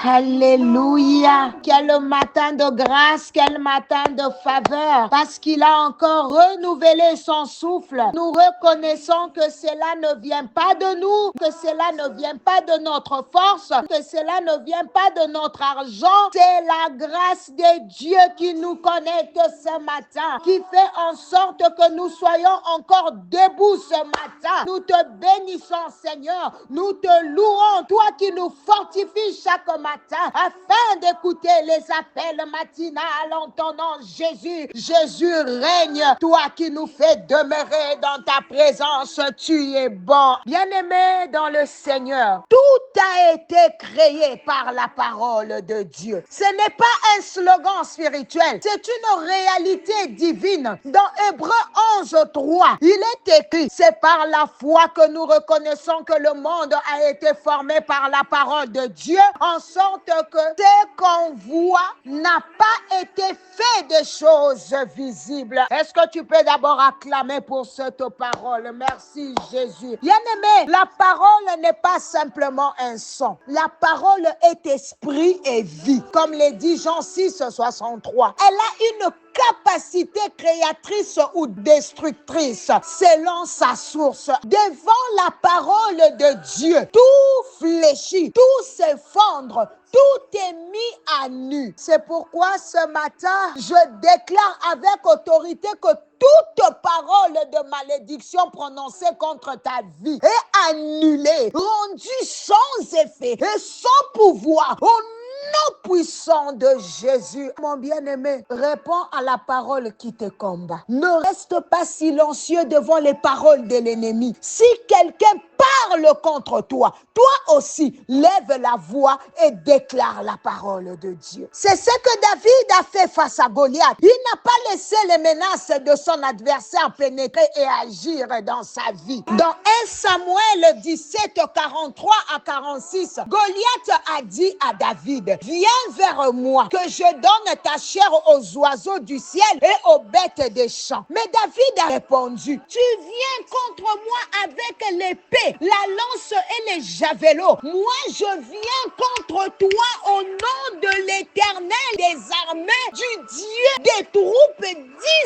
Alléluia. Quel matin de grâce, quel matin de faveur, parce qu'il a encore renouvelé son souffle. Nous reconnaissons que cela ne vient pas de nous, que cela ne vient pas de notre force, que cela ne vient pas de notre argent. C'est la grâce de Dieu qui nous connecte ce matin, qui fait en sorte que nous soyons encore debout ce matin. Nous te bénissons, Seigneur. Nous te louons, toi qui nous fortifies chaque matin, afin d'écouter les appels matinales en ton nom, Jésus. Jésus règne, toi qui nous fais demeurer dans ta présence, tu es bon. Bien-aimé dans le Seigneur, tout a été créé par la parole de Dieu. Ce n'est pas un slogan spirituel, c'est une réalité divine. Dans Hébreux 11:3, il est écrit, c'est par la foi que nous reconnaissons que le monde a été formé par la parole de Dieu, en sorte que ce qu'on voit n'a pas été fait de choses visibles. Est-ce que tu peux d'abord acclamer pour cette parole? Merci Jésus. Bien-aimé, la parole n'est pas simplement un son. La parole est esprit et vie. Comme le dit Jean 6:63. Elle a une capacité créatrice ou destructrice selon sa source. Devant la parole de Dieu, tout fléchit, tout s'effondre, tout est mis à nu. C'est pourquoi ce matin, je déclare avec autorité que toute parole de malédiction prononcée contre ta vie est annulée, rendue sans effet et sans pouvoir. Au nom puissant de Jésus, mon bien-aimé, réponds à la parole qui te combat. Ne reste pas silencieux devant les paroles de l'ennemi. Si quelqu'un parle contre toi, toi aussi, lève la voix et déclare la parole de Dieu. C'est ce que David a fait face à Goliath. Il n'a pas laissé les menaces de son adversaire pénétrer et agir dans sa vie. Dans 1 Samuel 17:43-46, Goliath a dit à David, viens vers moi, que je donne ta chair aux oiseaux du ciel et aux bêtes des champs. Mais David a répondu, tu viens contre moi avec l'épée, la lance et les javelots. Moi, je viens contre toi au nom de l'Éternel des armées, du Dieu des troupes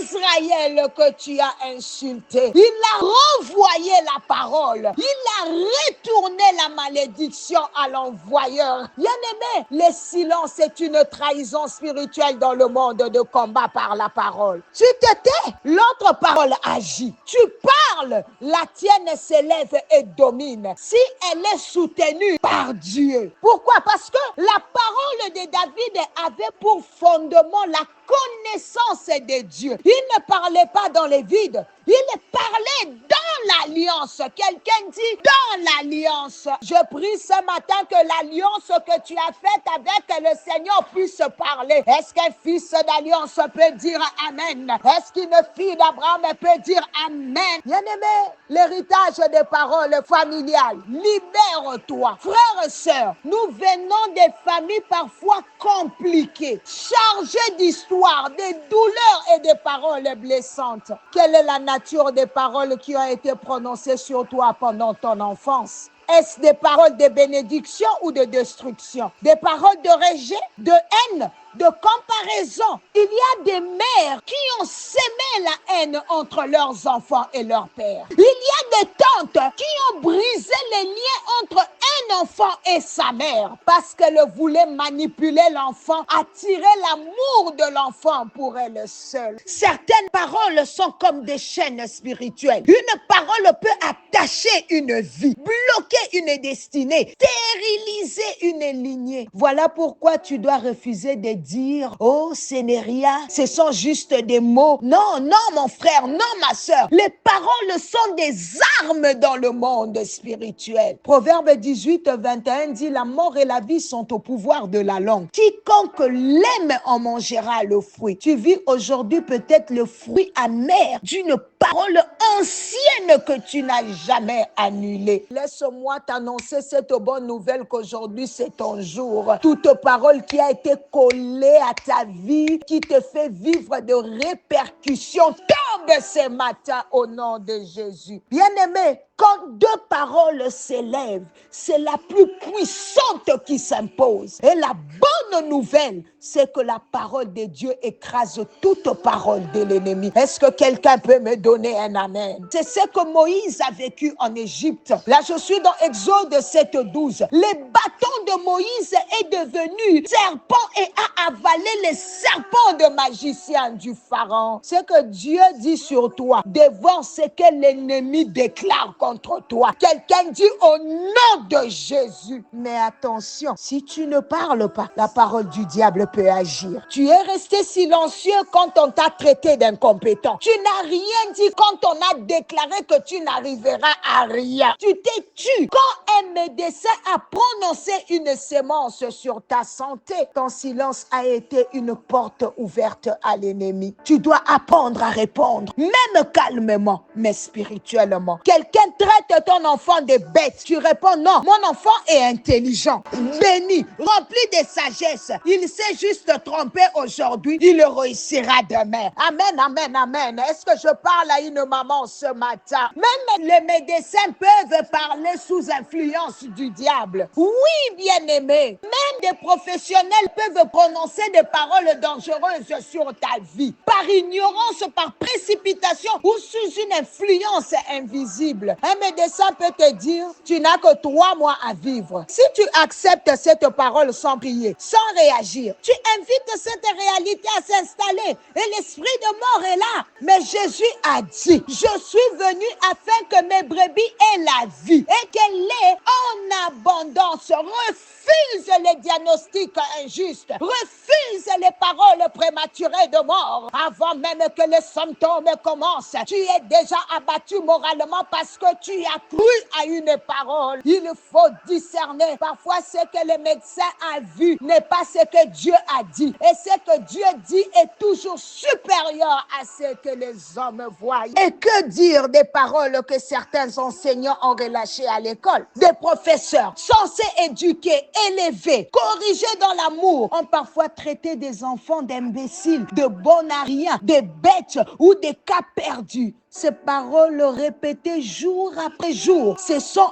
d'Israël que tu as insulté. Il a renvoyé la parole. Il a retourné la malédiction à l'envoyeur. Bien-aimé, le silence est une trahison spirituelle dans le monde de combat par la parole. Tu te tais, l'autre parole agit. Tu parles, la tienne s'élève et domine. Si elle est soutenue par Dieu. Pourquoi? Parce que la parole de David avait pour fondement la connaissance de Dieu. Il ne parlait pas dans les vides. Il parlait dans l'alliance. Quelqu'un dit dans l'alliance. Je prie ce matin que l'alliance que tu as faite avec le Seigneur puisse parler. Est-ce qu'un fils d'alliance peut dire Amen? Est-ce qu'une fille d'Abraham peut dire Amen? Bien-aimé, l'héritage des paroles familiales, libère-toi. Frères et sœurs, nous venons des familles parfois compliquées, chargées d'histoires, des douleurs et des paroles blessantes. Quelle est la nature des paroles qui ont été prononcées sur toi pendant ton enfance? Est-ce des paroles de bénédiction ou de destruction? Des paroles de rejet, de haine, de comparaison? Il y a des mères qui ont sémé la haine entre leurs enfants et leur père. Il y a des tantes qui ont brisé les liens entre un enfant et sa mère parce qu'elle voulait manipuler l'enfant, attirer l'amour de l'enfant pour elle seule. Certaines paroles sont comme des chaînes spirituelles. Une parole peut attacher une vie, bloquer une destinée, stériliser une lignée. Voilà pourquoi tu dois refuser de dire « Oh, ce n'est rien, ce sont juste des mots. » Non, non, mon frère, non, ma sœur. Les paroles sont des armes dans le monde spirituel. Proverbe 18:21 dit « La mort et la vie sont au pouvoir de la langue. Quiconque l'aime en mangera le fruit. » Tu vis aujourd'hui peut-être le fruit amer d'une parole ancienne que tu n'as jamais annulée. Laisse-moi t'annoncer cette bonne nouvelle qu'aujourd'hui c'est ton jour. Toute parole qui a été collée à ta vie, qui te fait vivre de répercussions, tombe tombe ce matin au nom de Jésus. Bien-aimé, quand deux paroles s'élèvent, c'est la plus puissante qui s'impose. Et la bonne nouvelle, c'est que la parole de Dieu écrase toute parole de l'ennemi. Est-ce que quelqu'un peut me donner un amen? C'est ce que Moïse a vécu en Égypte. Là, je suis dans Exode 7:12. Le bâton de Moïse est devenu serpent et a avalé les serpents de magiciens du Pharaon. Ce que Dieu dit sur toi, dévore ce que l'ennemi déclare contre toi. Quelqu'un dit au nom de Jésus. Mais attention, si tu ne parles pas, la parole du diable peut agir. Tu es resté silencieux quand on t'a traité d'incompétent. Tu n'as rien dit quand on a déclaré que tu n'arriveras à rien. Tu t'es tu. Quand un médecin a prononcé une sémence sur ta santé, ton silence a été une porte ouverte à l'ennemi. Tu dois apprendre à répondre, même calmement, mais spirituellement. Quelqu'un traite ton enfant de bête. Tu réponds non, mon enfant est intelligent, béni, rempli de sagesse. Il sait juste tromper aujourd'hui, il réussira demain. Amen, amen, amen. Est-ce que je parle à une maman ce matin? Même les médecins peuvent parler sous influence du diable. Oui, bien-aimé. Même des professionnels peuvent prononcer des paroles dangereuses sur ta vie. Par ignorance, par précipitation ou sous une influence invisible. Un médecin peut te dire, tu n'as que 3 mois à vivre. Si tu acceptes cette parole sans prier, sans réagir, tu invites cette réalité à s'installer et l'esprit de mort est là. Mais Jésus a dit, je suis venu afin que mes brebis aient la vie et qu'elle l'ait en abondance. Refuse les diagnostics injustes, refuse les paroles prématurées de mort. Avant même que les symptômes commencent, tu es déjà abattu moralement parce que tu as cru à une parole. Il faut discerner. Parfois, ce que le médecin a vu n'est pas ce que Dieu a dit. Et ce que Dieu dit est toujours supérieur à ce que les hommes voient. Et que dire des paroles que certains enseignants ont relâchées à l'école? Des professeurs censés éduquer, élever, corriger dans l'amour ont parfois traité des enfants d'imbéciles, de bons à rien, de bêtes ou des cas perdus. Ces paroles répétées jour après jour se sont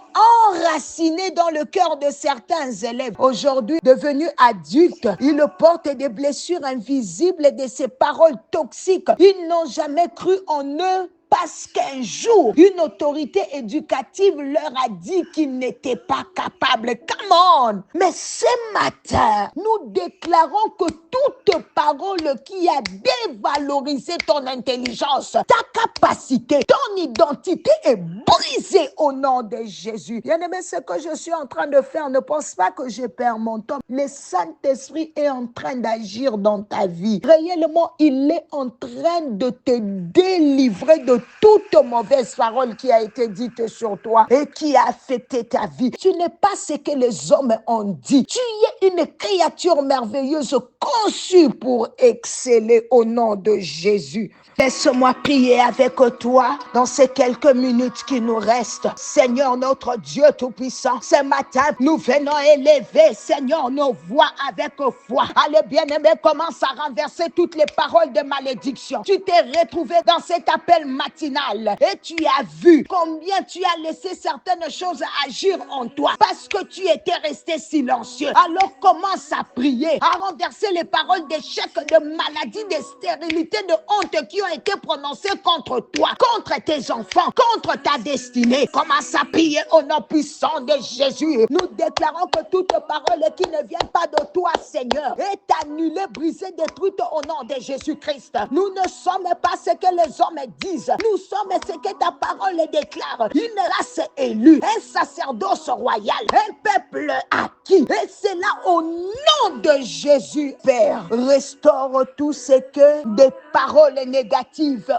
enracinées dans le cœur de certains élèves. Aujourd'hui, devenus adultes, ils portent des blessures invisibles de ces paroles toxiques. Ils n'ont jamais cru en eux. Parce qu'un jour, une autorité éducative leur a dit qu'ils n'étaient pas capables. Come on! Mais ce matin, nous déclarons que toute parole qui a dévalorisé ton intelligence, ta capacité, ton identité est brisée au nom de Jésus. Bien-aimé, ce que je suis en train de faire, ne pense pas que je perds mon temps. Le Saint-Esprit est en train d'agir dans ta vie. Réellement, il est en train de te délivrer de toute mauvaise parole qui a été dite sur toi et qui a affecté ta vie. Tu n'es pas ce que les hommes ont dit. Tu es une créature merveilleuse conçue pour exceller au nom de Jésus. Laisse-moi prier avec toi dans ces quelques minutes qui nous restent. Seigneur notre Dieu Tout-Puissant, ce matin, nous venons élever, Seigneur, nos voix avec foi. Allez, bien-aimé, commence à renverser toutes les paroles de malédiction. Tu t'es retrouvé dans cet appel matinal et tu as vu combien tu as laissé certaines choses agir en toi parce que tu étais resté silencieux. Alors commence à prier, à renverser les paroles d'échec, de maladie, de stérilité, de honte qui ont été prononcées contre toi, contre tes enfants, contre ta destinée. Commence à prier au nom puissant de Jésus. Nous déclarons que toute parole qui ne vient pas de toi, Seigneur, est annulée, brisée, détruite au nom de Jésus-Christ. Nous ne sommes pas ce que les hommes disent. Nous sommes ce que ta parole déclare. Une race élue, un sacerdoce royal, un peuple acquis. Et c'est là au nom de Jésus, Père. Restaure tout ce que des paroles négatives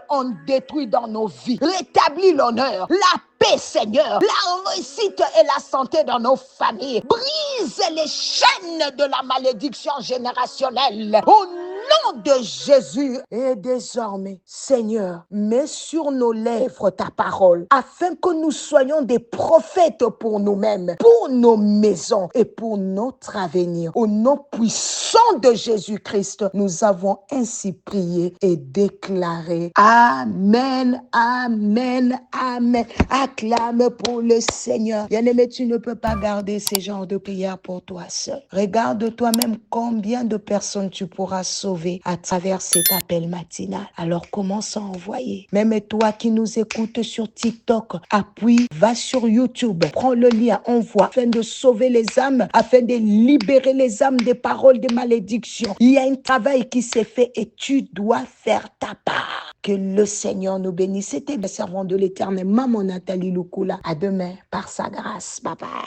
ont détruit dans nos vies. Rétablis l'honneur, la paix, Seigneur, la réussite et la santé dans nos familles. Brise les chaînes de la malédiction générationnelle. Au nom de Jésus. Et désormais, Seigneur, mets sur nos lèvres ta parole, afin que nous soyons des prophètes pour nous-mêmes, pour nos maisons et pour notre avenir. Au nom puissant de Jésus-Christ, nous avons ainsi prié et déclaré. Amen, amen, amen. Acclame pour le Seigneur. Bien-aimé, tu ne peux pas garder ces genres de prières pour toi seul. Regarde toi-même combien de personnes tu pourras sauver à travers cet appel matinal. Alors commence à envoyer. Même toi qui nous écoutes sur TikTok, appuie, va sur YouTube, prends le lien, envoie, afin de sauver les âmes, afin de libérer les âmes des paroles de malédiction. Il y a un travail qui s'est fait et tu dois faire ta part. Que le Seigneur nous bénisse. C'était le servant de l'Éternel, Maman Nathalie Lukula. À demain, par sa grâce. Bye bye.